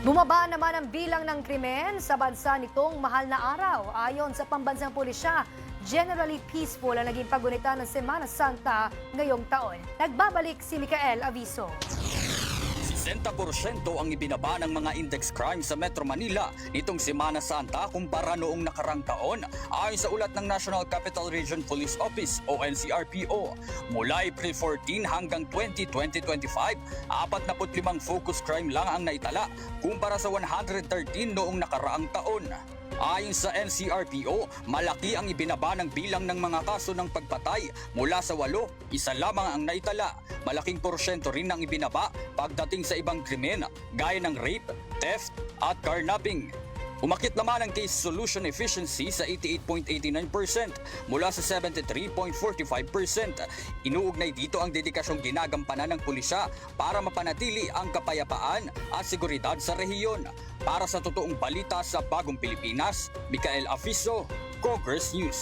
Bumaba naman ang bilang ng krimen sa bansa nitong mahal na araw. Ayon sa pambansang pulisya, generally peaceful ang naging pagunita ng Semana Santa ngayong taon. Nagbabalik si Micael Aviso. 60% ang ibinaba ng mga index crime sa Metro Manila nitong Semana Santa kumpara noong nakarang taon ayon sa ulat ng National Capital Region Police Office o NCRPO. Mula April 14 hanggang 2025, 45 focus crime lang ang naitala kumpara sa 113 noong nakaraang taon. Ayon sa NCRPO, malaki ang ibinaba ng bilang ng mga kaso ng pagpatay mula sa 8, isa lamang ang naitala. Malaking porsyento rin ang ibinaba pagdating sa ibang krimen gaya ng rape, theft at carnapping. Umakit naman ang case solution efficiency sa 88.89% mula sa 73.45%. Inuugnay dito ang dedikasyong ginagampanan ng pulisya para mapanatili ang kapayapaan at seguridad sa rehiyon. Para sa totoong balita sa Bagong Pilipinas, Micael Aviso, Congress News.